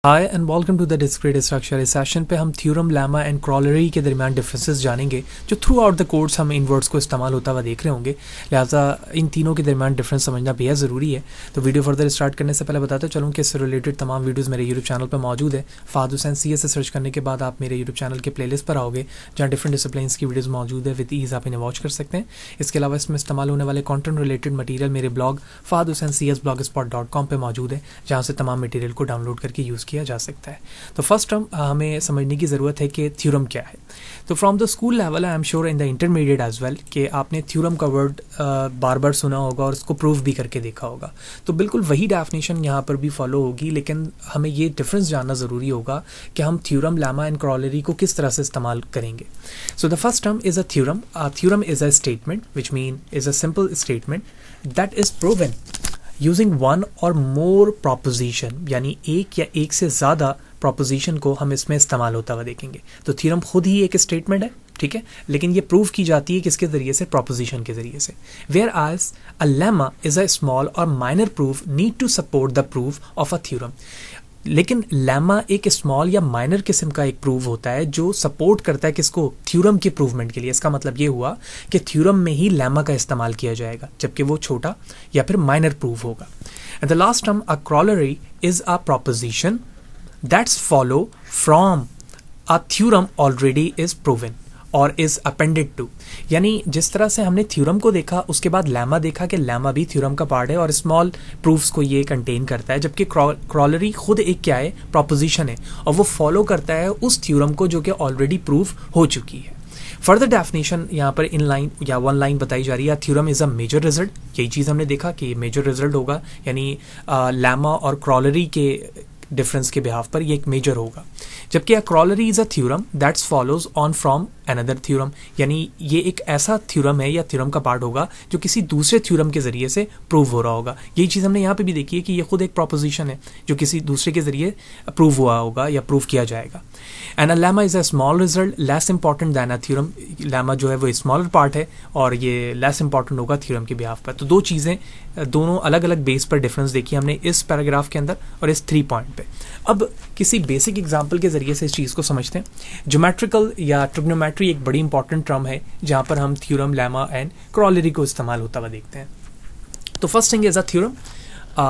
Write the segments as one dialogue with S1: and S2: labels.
S1: Hi and welcome to the discrete structure. इस session पे हम थ्योरम, लेमा एंड क्रॉलरी के दरमियान डिफरेंसेस जानेंगे जो थ्रू आउट द कोर्स हम इन वर्ड्स को इस्तेमाल होता हुआ देख रहे होंगे। लिहाजा इन तीनों के दरमियान डिफरेंस समझना बेहद ज़रूरी है। तो वीडियो फर्दर स्टार्ट करने से पहले बताता चलूँ कि इससे रिलेटेड तमाम वीडियोज़ मेरे यूट्यूब चैनल पर मौजूद है। फ़ाद हुसैन CS से सर्च करने के बाद आप मेरे यूट्यूब चैनल के प्लेलिस्ट पर आओगे जहाँ डिफरेंट डिसिप्लिन्स की वीडियोज़ मौजूद है। विद ईज़ आप इन्हें वॉच कर सकते हैं। इसके अलावा इसमें इस्तेमाल होने वाले कॉन्टेंट रिलेटेड मटीरियल मेरे ब्लॉग fahadhusaincs.blogspot.com पे मौजूद है, जहाँ से तमाम मटीरियल को डाउनलोड करके यूज़ किया जा सकता है। तो फर्स्ट हमें समझने की ज़रूरत है कि थ्योरम क्या है। तो from the school level I am sure in the intermediate as well कि आपने थ्योरम का वर्ड बार बार सुना होगा और उसको प्रूव भी करके देखा होगा। तो बिल्कुल वही डेफिनेशन यहाँ पर भी फॉलो होगी, लेकिन हमें ये डिफरेंस जानना ज़रूरी होगा कि हम थ्योरम, लेमा एंड क्रॉलरी को किस तरह से इस्तेमाल करेंगे। So the first term is a theorem. Theorem is a statement which mean is a simple statement that is proven using one और मोर प्रोपोजिशन, यानी एक या एक से ज़्यादा प्रोपोजिशन को हम इसमें इस्तेमाल होता हुआ देखेंगे। तो थ्योरम खुद ही एक स्टेटमेंट है, ठीक है, लेकिन ये प्रूव की जाती है किसके ज़रिए से? प्रोपोजिशन के ज़रिए से। Whereas a lemma is a small और minor proof need to support the proof of a theorem. लेकिन लेमा एक स्मॉल या माइनर किस्म का एक प्रूव होता है जो सपोर्ट करता है किसको? थ्योरम के प्रूवमेंट के लिए। इसका मतलब ये हुआ कि थ्योरम में ही लेमा का इस्तेमाल किया जाएगा, जबकि वो छोटा या फिर माइनर प्रूव होगा। And the last term a corollary is a proposition that's follow from a theorem already is proven और इज अपेंडेड टू। यानी जिस तरह से हमने थ्योरम को देखा उसके बाद लेमा देखा कि लेमा भी थ्योरम का पार्ट है और स्मॉल प्रूफ्स को ये कंटेन करता है, जबकि क्रॉलरी खुद एक क्या है? प्रोपोजिशन है, और वो फॉलो करता है उस थ्योरम को जो कि ऑलरेडी प्रूफ हो चुकी है। फर्दर डेफिनेशन यहाँ पर इन लाइन या वन लाइन बताई जा रही है। Theorem is a major result. यही चीज़ हमने देखा कि मेजर रिजल्ट होगा, यानी लेमा और क्रॉलरी के डिफरेंस के बिहाफ पर ये एक मेजर होगा, जबकि a corollary is a theorem that's follows on from another theorem. यानी ये एक ऐसा थ्योरम है या थ्योरम का पार्ट होगा जो किसी दूसरे थ्योरम के जरिए से प्रूव हो रहा होगा। यही चीज़ हमने यहाँ पे भी देखी है कि ये खुद एक प्रोपोजिशन है जो किसी दूसरे के जरिए प्रूव हुआ होगा या प्रूव किया जाएगा। And a lemma is a small result less important then a theorem. Lemma जो है वो स्मॉलर पार्ट है और ये लेस इंपॉर्टेंट होगा थ्योरम के बिहाफ पर। तो दो चीज़ें, दोनों अलग अलग बेस पर डिफरेंस देखी हमने इस पैराग्राफ के अंदर और इस 3 पॉइंट पे। अब किसी बेसिक एग्जाम्पल के जरिए से इस चीज़ को समझते हैं। ज्योमेट्रिकल या ट्रिग्नोमेट्री एक बड़ी इंपॉर्टेंट टर्म है जहाँ पर हम थ्योरम, लेमा एंड क्रॉलरी को इस्तेमाल होता हुआ देखते हैं। तो first thing is a theorem.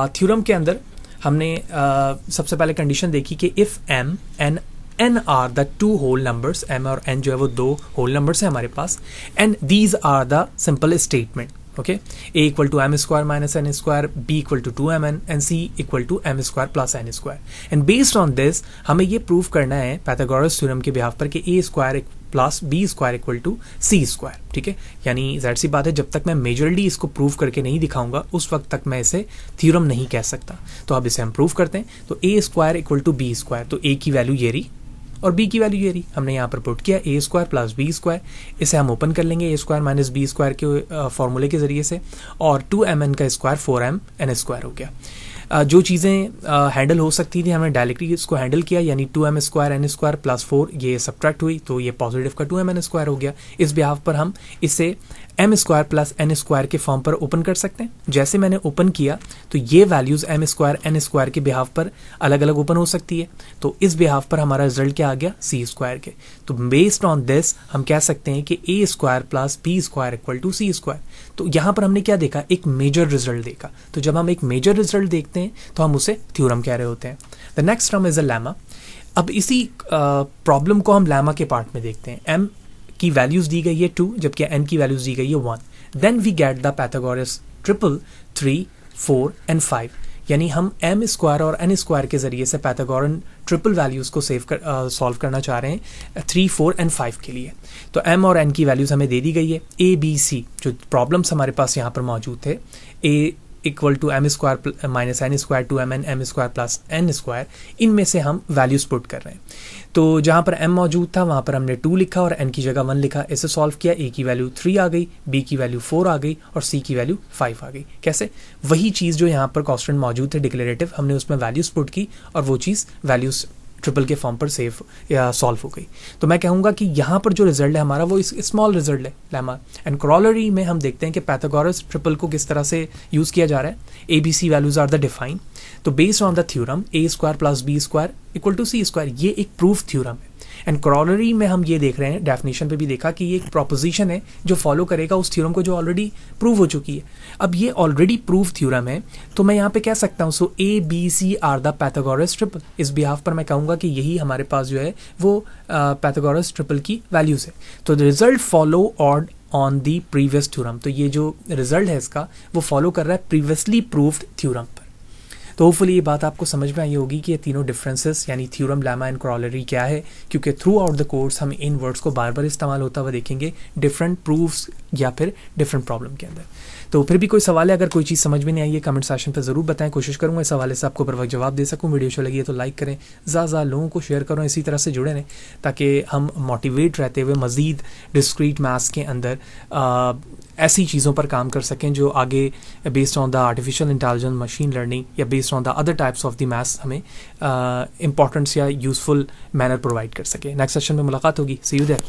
S1: Theorem के अंदर हमने सबसे पहले कंडीशन देखी कि if m and n are the 2 whole numbers, m और n जो है वो 2 होल नंबर्स हैं हमारे पास, and these are the simple statement. Okay, a equal to m² minus n², b equal to 2mn and c equal to m² plus n²। And based on this हमें ये prove करना है Pythagoras theorem के behalf पर कि a² plus b² equal to c²। ठीक है, यानी ज़ाहिर सी बात है जब तक मैं मेजरली इसको प्रूव करके नहीं दिखाऊंगा उस वक्त तक मैं इसे थ्योरम नहीं कह सकता। तो अब इसे हम प्रूव करते हैं। तो a² इक्वल टू b², तो a की वैल्यू ये रही और b की वैल्यू ये रही, हमने यहाँ पर पुट किया a² प्लस b²। इसे हम ओपन कर लेंगे a² माइनस b² के फॉर्मूले के जरिए से, और 2mn का स्क्वायर 4m n² हो गया। जो चीज़ें हैंडल हो सकती थी हमने डायरेक्टली इसको हैंडल किया, यानी 2m² n² प्लस 4 ये सब्ट्रैक्ट हुई तो ये पॉजिटिव का 2mn² हो गया। इस बिहाफ पर हम इसे m² प्लस n² के फॉर्म पर ओपन कर सकते हैं। जैसे मैंने ओपन किया तो ये वैल्यूज़ m² n² के बिहाफ पर अलग अलग ओपन हो सकती है। तो इस बिहाफ पर हमारा रिजल्ट क्या आ गया? c² के। तो बेस्ड ऑन दिस हम कह सकते हैं कि a² plus b² equal to c²। तो यहाँ पर हमने क्या देखा? एक मेजर रिजल्ट देखा। तो जब हम एक मेजर रिजल्ट देखते हैं तो हम उसे थ्योरम कह रहे होते हैं। The next term is a lemma. अब इसी प्रॉब्लम को हम लेमा के पार्ट में देखते हैं। m की वैल्यूज दी गई है 2, जबकि n की वैल्यूज दी गई है 1। Then we get the Pythagoras triple 3, 4 and 5। यानी हम m² और n² के जरिए से पाइथागोरन ट्रिपल वैल्यूज़ को सॉल्व करना चाह रहे हैं 3, 4 एंड 5 के लिए। तो m और n की वैल्यूज़ हमें दे दी गई है। a b c जो प्रॉब्लम्स हमारे पास यहाँ पर मौजूद थे, a equal to m² minus n², 2mn m² plus n², इनमें से हम वैल्यूज पुट कर रहे हैं। तो जहाँ पर m मौजूद था वहाँ पर हमने 2 लिखा और n की जगह 1 लिखा। इसे सॉल्व किया, a की वैल्यू 3 आ गई, b की वैल्यू 4 आ गई और c की वैल्यू 5 आ गई। कैसे? वही चीज़ जो यहाँ पर कांस्टेंट मौजूद थे डिक्लेरेटिव, हमने उसमें वैल्यूज पुट की और वो चीज़ वैल्यूज ट्रिपल के फॉर्म पर सेव या सॉल्व हो गई। तो मैं कहूँगा कि यहाँ पर जो रिजल्ट है हमारा वो स्मॉल रिजल्ट है लेमा। एंड क्रॉलरी में हम देखते हैं कि पाइथागोरस ट्रिपल को किस तरह से यूज़ किया जा रहा है। ABC values are the define तो based on the theorem A square plus B square equal to C square, ये एक प्रूफ थ्योरम है। एंड क्रॉलरी में हम ये देख रहे हैं, डेफिनेशन पे भी देखा कि ये एक प्रोपोजिशन है जो फॉलो करेगा उस थ्योरम को जो ऑलरेडी प्रूव हो चुकी है। अब ये ऑलरेडी प्रूव थ्योरम है तो मैं यहाँ पे कह सकता हूँ so A B C are the Pythagoras triple. इस बिहाफ पर मैं कहूँगा कि यही हमारे पास जो है वो पैथागोरस ट्रिपल की वैल्यूज है। तो the result follow odd on the previous theorem, तो ये जो रिजल्ट है इसका वो फॉलो कर रहा है प्रीवियसली प्रूव्ड थ्योरम पर। तो होपफुली ये बात आपको समझ में आई होगी कि ये तीनों डिफरेंसेस यानी थ्योरम, लेमा एंड क्रॉलरी क्या है, क्योंकि थ्रू आउट द कोर्स हम इन वर्ड्स को बार बार इस्तेमाल होता हुआ देखेंगे डिफरेंट प्रूफ्स या फिर डिफरेंट प्रॉब्लम के अंदर। तो फिर भी कोई सवाल है, अगर कोई चीज़ समझ में नहीं आई है कमेंट सेक्शन पर ज़रूर बताएं, कोशिश करूँगा इस हवाले से आपको बर वक्त जवाब दे सकूँ। वीडियो अच्छी लगी है तो लाइक करें, ज़्यादा लोगों को शेयर करो, इसी तरह से जुड़े रहें ताकि हम मोटिवेट रहते हुए मज़ीद डिस्क्रीट मैथ्स के अंदर ऐसी चीज़ों पर काम कर सकें जो आगे based on the artificial intelligence, machine learning या based on the other types of the maths हमें इंपॉर्टेंस या यूज़फुल मैनर प्रोवाइड कर सके। नेक्स्ट सेशन में मुलाकात होगी, सी यू देयर।